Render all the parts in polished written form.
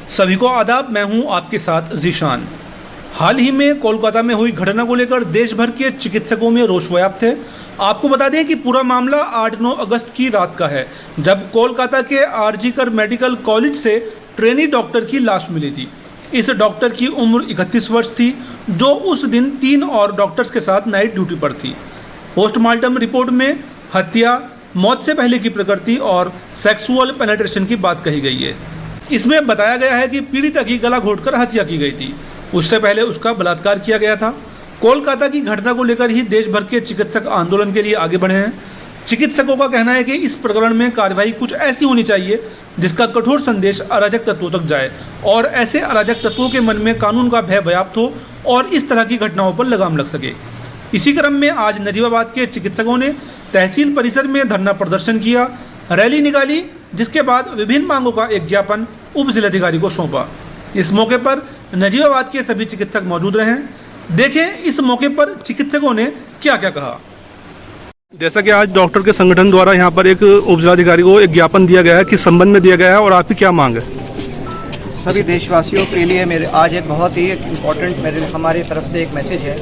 सभी को आदाब। मैं हूं आपके साथ जीशान। हाल ही में कोलकाता में हुई घटना को लेकर देश भर के चिकित्सकों में रोष व्याप्त है। आपको बता दें कि पूरा मामला 8-9 अगस्त की रात का है, जब कोलकाता के आरजीकर मेडिकल कॉलेज से ट्रेनी डॉक्टर की लाश मिली थी। इस डॉक्टर की उम्र 31 वर्ष थी, जो उस दिन 3 और डॉक्टर्स के साथ नाइट ड्यूटी पर थी। पोस्टमार्टम रिपोर्ट में हत्या, मौत से पहले की प्रकृति और सेक्सुअल पेनिट्रेशन की बात कही गई है। इसमें बताया गया है कि पीड़िता की गला घोंटकर हत्या की गई थी। उससे पहले उसका बलात्कार किया गया था। कोलकाता की घटना को लेकर ही देश भर के चिकित्सक आंदोलन के लिए आगे बढ़े हैं। चिकित्सकों का कहना है कि इस प्रकरण में कार्रवाई कुछ ऐसी होनी चाहिए जिसका कठोर संदेश अराजक तत्वों तक जाए और ऐसे अराजक तत्वों के मन में कानून का भय व्याप्त हो और इस तरह की घटनाओं पर लगाम लग सके। इसी क्रम में आज नजीबाबाद के चिकित्सकों ने तहसील परिसर में धरना प्रदर्शन किया, रैली निकाली, जिसके बाद विभिन्न मांगों का एक ज्ञापन उप जिलाधिकारी को सौंपा। इस मौके पर नजीबाबाद के सभी चिकित्सक मौजूद रहे। देखें इस मौके पर चिकित्सकों ने क्या क्या कहा। जैसा कि आज डॉक्टर के संगठन द्वारा यहाँ पर एक उप जिलाधिकारी को एक ज्ञापन दिया गया है, किस संबंध में दिया गया है और आपकी क्या मांग है? सभी देशवासियों के लिए मेरे आज एक बहुत ही इम्पोर्टेंट हमारी तरफ से एक मैसेज है।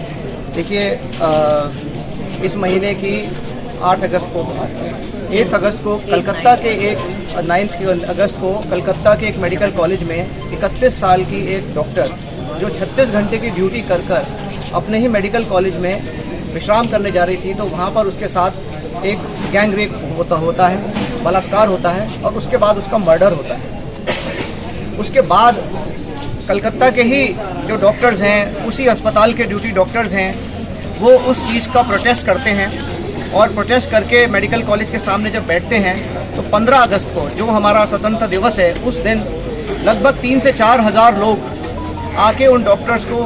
देखिए, इस महीने की 8 अगस्त को कलकत्ता के 9 अगस्त को कलकत्ता के एक मेडिकल कॉलेज में 31 साल की एक डॉक्टर जो 36 घंटे की ड्यूटी कर अपने ही मेडिकल कॉलेज में विश्राम करने जा रही थी, तो वहाँ पर उसके साथ एक गैंग रेप होता है, बलात्कार होता है और उसके बाद उसका मर्डर होता है। उसके बाद कलकत्ता के ही जो डॉक्टर्स हैं, उसी अस्पताल के ड्यूटी डॉक्टर्स हैं, वो उस चीज़ का प्रोटेस्ट करते हैं और प्रोटेस्ट करके मेडिकल कॉलेज के सामने जब बैठते हैं तो 15 अगस्त को जो हमारा स्वतंत्रता दिवस है, उस दिन लगभग 3 से 4 हज़ार लोग आके उन डॉक्टर्स को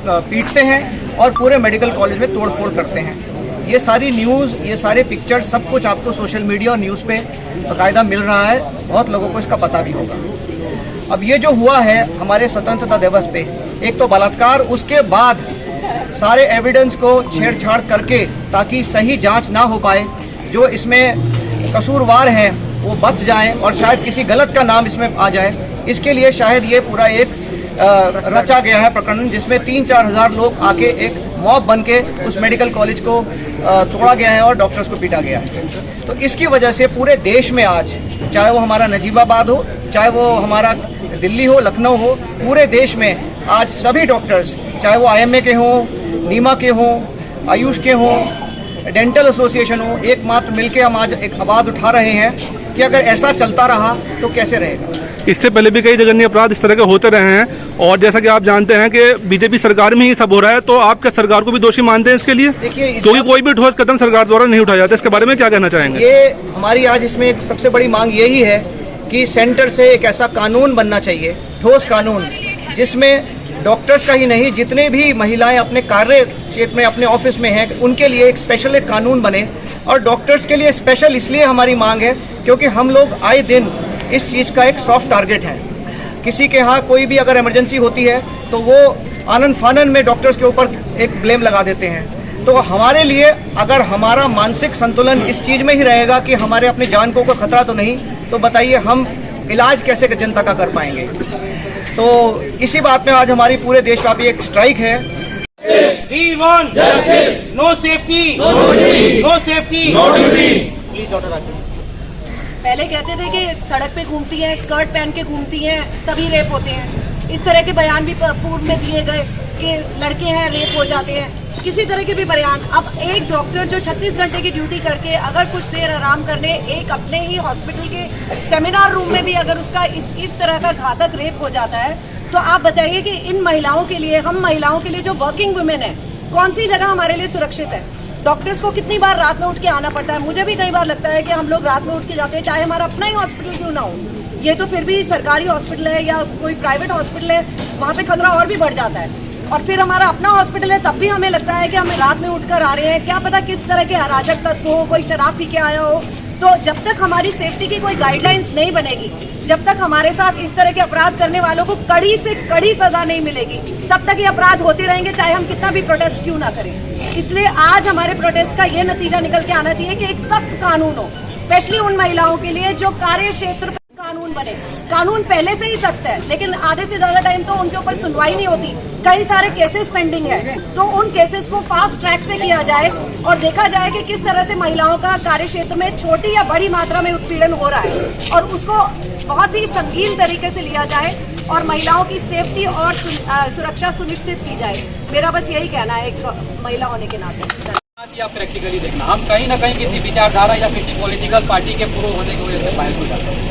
पीटते हैं और पूरे मेडिकल कॉलेज में तोड़फोड़ करते हैं। ये सारी न्यूज़, ये सारे पिक्चर्स, सब कुछ आपको सोशल मीडिया और न्यूज़ पे बाकायदा मिल रहा है। बहुत लोगों को इसका पता भी होगा। अब ये जो हुआ है हमारे स्वतंत्रता दिवस पे, एक तो बलात्कार, उसके बाद सारे एविडेंस को छेड़छाड़ करके ताकि सही जांच ना हो पाए, जो इसमें कसूरवार हैं वो बच जाएं और शायद किसी गलत का नाम इसमें आ जाए, इसके लिए शायद ये पूरा एक रचा गया है प्रकरण, जिसमें 3-4 हज़ार लोग आके एक मॉब बन के उस मेडिकल कॉलेज को तोड़ा गया है और डॉक्टर्स को पीटा गया है। तो इसकी वजह से पूरे देश में आज, चाहे वो हमारा नजीबाबाद हो, चाहे वो हमारा दिल्ली हो, लखनऊ हो, पूरे देश में आज सभी डॉक्टर्स, चाहे वो IMA के हों, नीमा के हों, आयुष के हों, डेंटल एसोसिएशन हो, एकमात्र मिलकर हम आज एक आवाज़ उठा रहे हैं कि अगर ऐसा चलता रहा तो कैसे रहेगा। इससे पहले भी कई जघन्य अपराध इस तरह के होते रहे हैं और जैसा कि आप जानते हैं कि बीजेपी सरकार में ही सब हो रहा है, तो आप क्या सरकार को भी दोषी मानते हैं इसके लिए? देखिए, क्योंकि कोई भी ठोस कदम सरकार द्वारा नहीं उठाया जाता, इसके बारे में क्या कहना चाहेंगे? ये हमारी आज इसमें एक सबसे बड़ी मांग यही है कि सेंटर से एक ऐसा कानून बनना चाहिए, ठोस कानून, जिसमें डॉक्टर्स का ही नहीं, जितने भी महिलाएं अपने कार्य क्षेत्र में, अपने ऑफिस में हैं, उनके लिए एक स्पेशल एक कानून बने। और डॉक्टर्स के लिए स्पेशल इसलिए हमारी मांग है क्योंकि हम लोग आए दिन इस चीज़ का एक सॉफ्ट टारगेट है। किसी के यहाँ कोई भी अगर इमरजेंसी होती है तो वो आनन फानन में डॉक्टर्स के ऊपर एक ब्लेम लगा देते हैं। तो हमारे लिए अगर हमारा मानसिक संतुलन इस चीज़ में ही रहेगा कि हमारे अपनी जान को कोई खतरा तो नहीं, तो बताइए हम इलाज कैसे जनता का कर पाएंगे। तो इसी बात में आज हमारी पूरे देशव्यापी एक स्ट्राइक है। We want justice. No safety. No duty. No safety. No duty. Please doctor आगे। पहले कहते थे कि सड़क पे घूमती हैं, स्कर्ट पहन के घूमती हैं, तभी रेप होते हैं। इस तरह के बयान भी पूर्व में दिए गए कि लड़के हैं रेप हो जाते हैं, किसी तरह के भी बयान। अब एक डॉक्टर जो 36 घंटे की ड्यूटी करके अगर कुछ देर आराम करने एक अपने ही हॉस्पिटल के सेमिनार रूम में भी अगर उसका इस तरह का घातक रेप हो जाता है, तो आप बताइए कि इन महिलाओं के लिए, हम महिलाओं के लिए जो वर्किंग वुमेन है, कौन सी जगह हमारे लिए सुरक्षित है? डॉक्टर्स को कितनी बार रात में उठ के आना पड़ता है। मुझे भी कई बार लगता है कि हम लोग रात में उठ के जाते हैं, चाहे हमारा अपना ही हॉस्पिटल क्यों ना हो। ये तो फिर भी सरकारी हॉस्पिटल है या कोई प्राइवेट हॉस्पिटल है, वहाँ पे खतरा और भी बढ़ जाता है। और फिर हमारा अपना हॉस्पिटल है, तब भी हमें लगता है कि हम रात में उठकर आ रहे हैं। क्या पता किस तरह के अराजक तत्व हो, कोई शराब पी के आया हो। तो जब तक हमारी सेफ्टी की कोई गाइडलाइंस नहीं बनेगी, जब तक हमारे साथ इस तरह के अपराध करने वालों को कड़ी से कड़ी सजा नहीं मिलेगी, तब तक ये अपराध होते रहेंगे, चाहे हम कितना भी प्रोटेस्ट क्यों ना करें। इसलिए आज हमारे प्रोटेस्ट का ये नतीजा निकल के आना चाहिए कि एक सख्त कानून हो, स्पेशली उन महिलाओं के लिए जो कार्य क्षेत्र कानून बने। कानून पहले से ही सख्त है, लेकिन आधे से ज्यादा टाइम तो उनके ऊपर सुनवाई नहीं होती। कई सारे केसेस पेंडिंग है, तो उन केसेस को फास्ट ट्रैक से किया जाए और देखा जाए कि किस तरह से महिलाओं का कार्य क्षेत्र में छोटी या बड़ी मात्रा में उत्पीड़न हो रहा है, और उसको बहुत ही संगीन तरीके से लिया जाए और महिलाओं की सेफ्टी और सुरक्षा सुनिश्चित की जाए। मेरा बस यही कहना है एक महिला होने के नाते। आप प्रैक्टिकली देखना, हम कहीं ना कहीं किसी विचारधारा या किसी पॉलिटिकल पार्टी के प्रो होने की वजह से बाहर हो जाते हैं।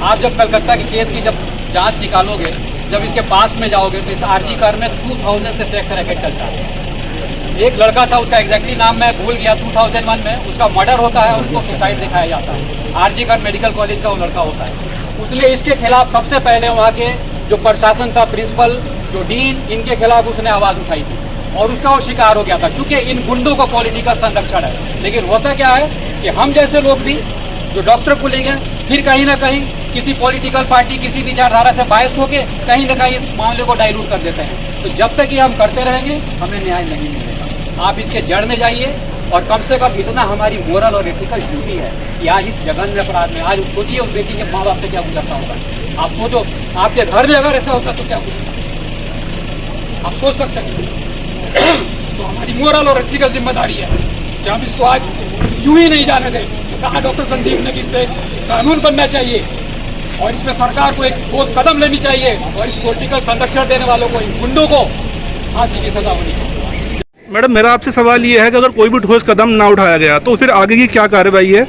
आप जब कलकत्ता की केस की जब जांच निकालोगे, जब इसके पास में जाओगे, तो इस आरजी कर में 2000 से सेक्स रैकेट चलता है। एक लड़का था, उसका एग्जैक्टली नाम मैं भूल गया, 2001 में उसका मर्डर होता है, उसको सुसाइड दिखाया जाता है। आरजी कर मेडिकल कॉलेज का वो लड़का होता है। उसने इसके खिलाफ सबसे पहले वहाँ के जो प्रशासन था, प्रिंसिपल, जो डीन, इनके खिलाफ उसने आवाज उठाई थी और उसका वो शिकार हो गया था, क्योंकि इन गुंडों को पॉलिटिकल संरक्षण है। लेकिन होता क्या है कि हम जैसे लोग भी जो डॉक्टर को लेंगे, फिर कहीं ना कहीं किसी पॉलिटिकल पार्टी, किसी विचारधारा से बायस होके कहीं ना कहीं इस मामले को डाइल्यूट कर देते हैं। तो जब तक ये हम करते रहेंगे, हमें न्याय नहीं मिलेगा। आप इसके जड़ में जाइए, और कम से कम इतना हमारी मोरल और एथिकल ड्यूटी है कि आज इस जघन्य अपराध में, आज सोचिए उस बेटी के माँ बाप से क्या गुजरता होगा। आप सोचो, आपके घर में अगर ऐसा होता तो क्या गुजरता, आप सोच सकते हैं। तो हमारी मोरल और एथिकल जिम्मेदारी है कि हम इसको आज यूं ही नहीं जाने दें। कहा डॉक्टर संदीप ने कि इससे कानून बनना चाहिए और इसमें सरकार को एक ठोस कदम लेनी चाहिए और इस पॉलिटिकल संरक्षण देने वालों को, इन गुंडों को फांसी की सजा होनी चाहिए। मैडम, मेरा आपसे सवाल ये है कि अगर कोई भी ठोस कदम ना उठाया गया तो फिर आगे की क्या कार्रवाई है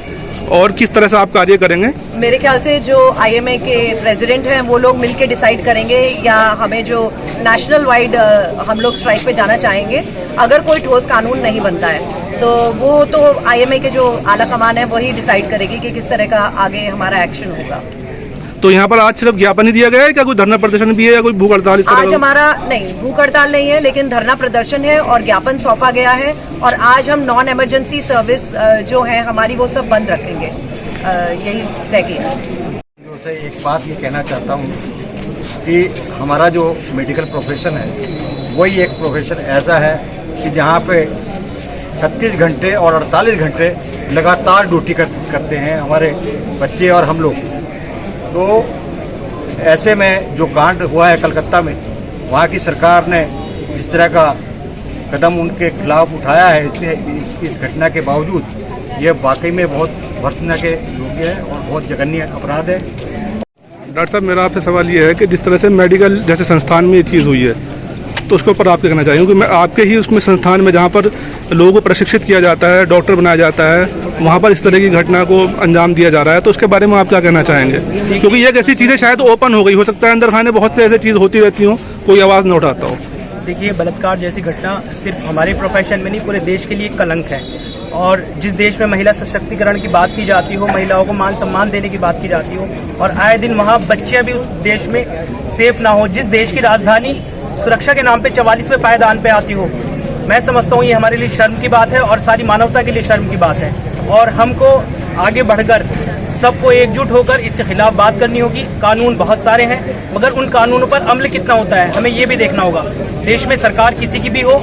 और किस तरह से आप कार्य करेंगे? मेरे ख्याल से जो आईएमए के प्रेसिडेंट हैं वो लोग मिलकर डिसाइड करेंगे, या हमें जो नेशनल वाइड हम लोग स्ट्राइक पे जाना चाहेंगे अगर कोई ठोस कानून नहीं बनता है। तो वो तो आईएमए के जो आला कमान है वही डिसाइड करेगी कि किस तरह का आगे हमारा एक्शन होगा। तो यहाँ पर आज सिर्फ ज्ञापन ही दिया गया है, क्या कोई धरना प्रदर्शन भी है या कोई भूख हड़ताल इस तरह? आज हमारा नहीं, भूख हड़ताल नहीं है, लेकिन धरना प्रदर्शन है और ज्ञापन सौंपा गया है। और आज हम नॉन इमरजेंसी सर्विस जो है हमारी, वो सब बंद रखेंगे, यही तय किया। से एक बात ये कहना चाहता हूँ कि हमारा जो मेडिकल प्रोफेशन है वही एक प्रोफेशन ऐसा है कि जहाँ पे 36 घंटे और 48 घंटे लगातार ड्यूटी करते हैं हमारे बच्चे और हम लोग। तो ऐसे में जो कांड हुआ है कलकत्ता में, वहाँ की सरकार ने जिस तरह का कदम उनके खिलाफ उठाया है, इस घटना के बावजूद, ये वाकई में बहुत भर्त्सना के योग्य है और बहुत जघन्य अपराध है। डॉक्टर साहब, मेरा आपसे सवाल ये है कि जिस तरह से मेडिकल जैसे संस्थान में ये चीज़ हुई है, तो उसके ऊपर आप क्या कहना चाहेंगे? क्योंकि मैं आपके ही उसमें संस्थान में जहाँ पर लोगों को प्रशिक्षित किया जाता है, डॉक्टर बनाया जाता है, वहाँ पर इस तरह की घटना को अंजाम दिया जा रहा है, तो उसके बारे में आप क्या कहना चाहेंगे? क्योंकि ये ऐसी चीज़ें शायद ओपन हो गई, हो सकता है अंदर खाने बहुत से ऐसी चीज़ होती रहती हो, कोई आवाज़ न उठाता हो। देखिए, बलात्कार जैसी घटना सिर्फ हमारे प्रोफेशन में नहीं, पूरे देश के लिए कलंक है। और जिस देश में महिला सशक्तिकरण की बात की जाती हो, महिलाओं को मान सम्मान देने की बात की जाती हो, और आए दिन वहाँ बच्चियां भी उस देश में सेफ ना हो, जिस देश की राजधानी सुरक्षा के नाम पे 44वें पायदान पे आती हो, मैं समझता हूँ ये हमारे लिए शर्म की बात है और सारी मानवता के लिए शर्म की बात है। और हमको आगे बढ़कर सबको एकजुट होकर इसके खिलाफ बात करनी होगी। कानून बहुत सारे हैं, मगर उन कानूनों पर अमल कितना होता है हमें ये भी देखना होगा। देश में सरकार किसी की भी हो,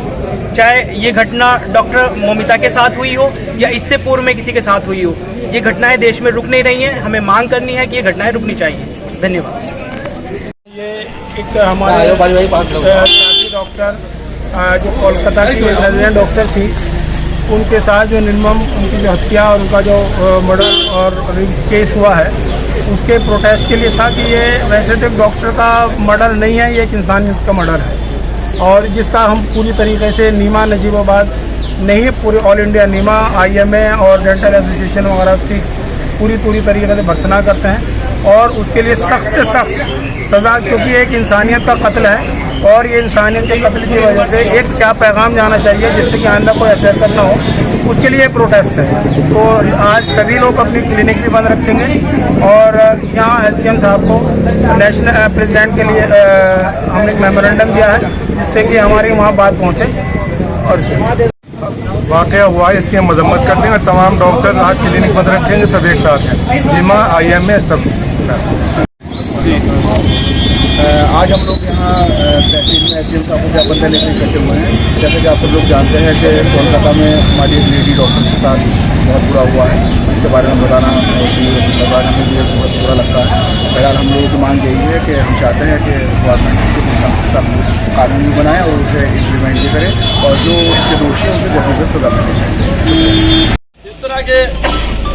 चाहे ये घटना डॉक्टर मोमिता के साथ हुई हो या इससे पूर्व में किसी के साथ हुई हो, ये घटनाएं देश में रुक नहीं रही हैं। हमें मांग करनी है कि ये घटनाएं रुकनी चाहिए। धन्यवाद। ये एक हमारे डॉक्टर जो कोलकाता की रेजिडेंट डॉक्टर थी, उनके साथ जो निर्मम उनकी जो हत्या और उनका जो मर्डर और केस हुआ है, उसके प्रोटेस्ट के लिए था कि ये वैसे तो एक डॉक्टर का मर्डर नहीं है, ये एक इंसानियत का मर्डर है, और जिसका हम पूरी तरीके से नीमा नजीबाबाद नहीं, पूरे ऑल इंडिया नीमा, आईएमए और डेंटल एसोसिएशन वगैरह उसकी पूरी तरीके से भर्त्सना करते हैं और उसके लिए सख्त से सख्त सज़ा, क्योंकि एक इंसानियत का कत्ल है। और ये इंसानियत के कत्ल की वजह से एक क्या पैगाम जाना चाहिए जिससे कि आइंदा कोई ऐसा हरकत ना हो, उसके लिए प्रोटेस्ट है। तो आज सभी लोग अपनी क्लिनिक भी बंद रखेंगे और यहाँ एसडीएम साहब को नेशनल प्रेसिडेंट के लिए हमने एक मेमोरेंडम दिया है जिससे कि हमारी वहाँ बात पहुँचे। और वाक़या हुआ है, इसकी हम मजम्मत करते हैं और तमाम डॉक्टर आज क्लिनिक बंद रखेंगे, सब एक साथ हैं, बीमा, आईएमए सब। आज हम लोग यहाँ तहसील में एसडीएम साहब को ज्ञापन देने के लिए इकट्ठे हुए हैं। जैसे कि आप सब लोग जानते हैं कि कोलकाता में हमारी एक लेडी डॉक्टर के साथ बहुत बुरा हुआ है, इसके बारे में बताना हमें भी बहुत बुरा लगता है। बहरहाल हम लोगों की मांग यही है कि हम चाहते हैं कि गवर्नमेंट इसके साथ कानून भी बनाए और उसे इम्प्लीमेंट भी करे, और जो इसके दोषी हैं उनको जल्द से सजा मिलनी चाहिए। इस तरह के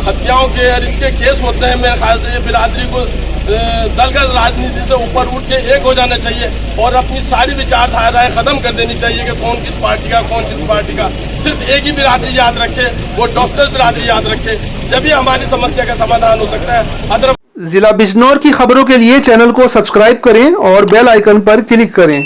हत्याओं के और इसके केस होते हैं, मेरे ख्याल से ये बिरादरी को दलगत राजनीति से ऊपर उठ के एक हो जाना चाहिए और अपनी सारी विचारधाराएं खत्म कर देनी चाहिए कि कौन किस पार्टी का कौन किस पार्टी का। सिर्फ एक ही बिरादरी याद रखे, वो डॉक्टर बिरादरी याद रखे, जब हमारी समस्या का समाधान हो सकता है। अदर जिला बिजनौर की खबरों के लिए चैनल को सब्सक्राइब करें और बेल आइकन पर क्लिक करें।